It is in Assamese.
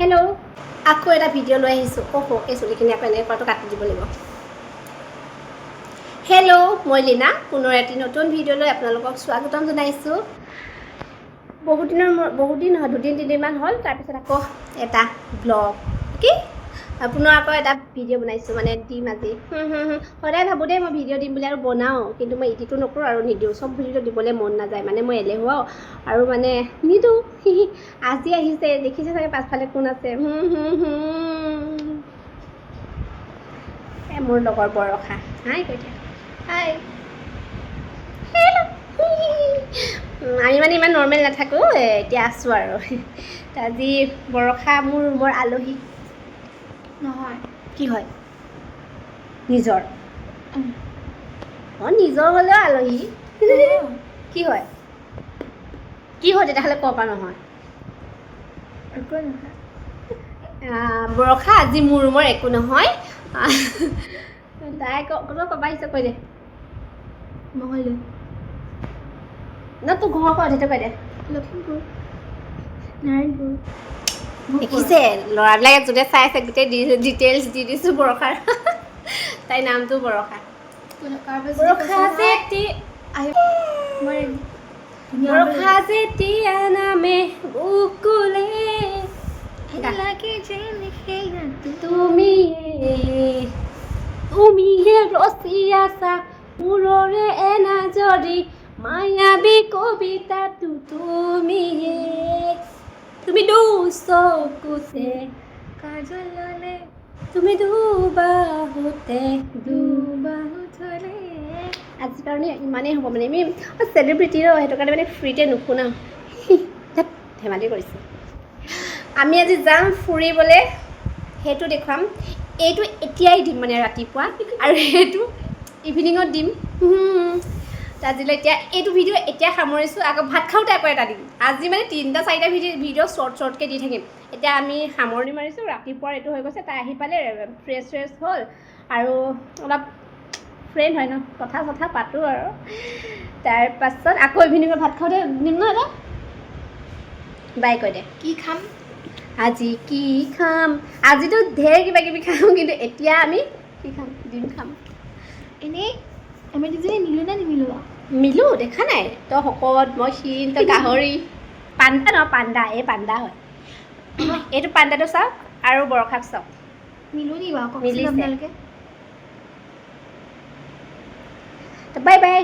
হেল্ল' আকৌ এটা ভিডিঅ' লৈ আহিছোঁ। এই চুলিখিনি আকৌ এনেকুৱাটো কাটি দিব লাগিব। হেল্ল' মই লীনা, পুনৰ এটি নতুন ভিডিঅ' লৈ আপোনালোকক স্বাগতম জনাইছোঁ। বহুত দিন নহয়, 2-3দিনমান হ'ল। তাৰপিছত আকৌ এটা ব্লগ পুনৰ আকৌ এটা ভিডিঅ' বনাইছোঁ, মানে দিম আজি। সদায় ভাবোঁ দেই মই ভিডিঅ' দিম বুলি আৰু বনাওঁ, কিন্তু মই এডিটো নকৰোঁ আৰু নিদিওঁ। চব ভিডিঅ' দিবলৈ মন নাযায়, মানে মই এলেহুৱাও আৰু মানে নিদিওঁ। আজি আহিছে, দেখিছে চাগে পাছফালে কোন আছে। মোৰ লগৰ বৰষা। হাই কৈ দিয়া, হাই। আমি মানে ইমান নৰ্মেল নাথাকোঁ, এতিয়া আছোঁ আৰু। আজি বৰষা মোৰ ৰুমৰ আলহী নহয়। কি হয়? নিজৰ নিজৰ হ'লেও আলহী কি হয়? কি হয় তেতিয়াহ'লে ক'ৰ পৰা নহয়? বৰষা আজি মোৰ ৰুমৰ একো নহয়। তাই ক'ৰ পৰা আহিছে কৈ দে। মঙলদৈ। ন তোৰ ঘৰ ক'ত সেইটো কৈ দে। লখিমপুৰ, নাৰায়ণপুৰ। দেখিছে ল'ৰাবিলাকে যোনে চাই আছে গোটেই ডিটেইলছ দি দিছোঁ বৰষাৰ। তাইৰ নামটো বৰষা। বৰষা যেতিয়া নামে বুকুলে তুমিয়ে ৰচি আছা মোৰৰে এনাজৰী মায়াবী কবিতাটো তুমি দুচকুতে কাজল ললে তুমি দুবাহুতে ধৰে। আজিৰ কাৰণে ইমানেই হ'ব মানে আমি চেলিব্ৰিটি ন, সেইটো কাৰণে মানে ফ্ৰীতে নুশুনাও। ধেমালি কৰিছোঁ। আমি আজি যাম ফুৰিবলৈ, সেইটো দেখুৱাম। এইটো এতিয়াই দিম মানে ৰাতিপুৱা, আৰু সেইটো ইভিনিঙত দিম। আজিলৈ এতিয়া এইটো ভিডিঅ' এতিয়া সামৰিছোঁ, আকৌ ভাত খাওঁতে আকৌ এটা দিম। আজি মানে 3-4টা ভিডিঅ' শ্বৰ্টকৈ দি থাকিম। এতিয়া আমি সামৰণি মাৰিছোঁ, ৰাতিপুৱা এইটো হৈ গৈছে। তাই আহি পালে, ফ্ৰেছ হ'ল আৰু অলপ ফ্ৰেণ্ড হয় ন, কথা পাতোঁ আৰু। তাৰপাছত আকৌ ইভিনিঙত ভাত খাওঁতে দিম ন এটা। বাই কৈ দে। কি খাম? আজি কি খাম? আজিতো ঢেৰ কিবাকিবি খাম, কিন্তু এতিয়া আমি কি খাম? ডিম খাম। এনেই আমি দুজনী মিলো নে নিমিলো? মিলো, দেখা নাই? তই শকত, মই ক্ষীণ, তই গাহৰি। পাণ্ডা নহয়, পাণ্ডা। এই পাণ্ডা হয়। এইটো পাণ্ডাটো চাওক আৰু বৰষাক চাওক। মিলো নি বাৰু কওকচোন মিলিছে। আপোনালোকে? Bye bye.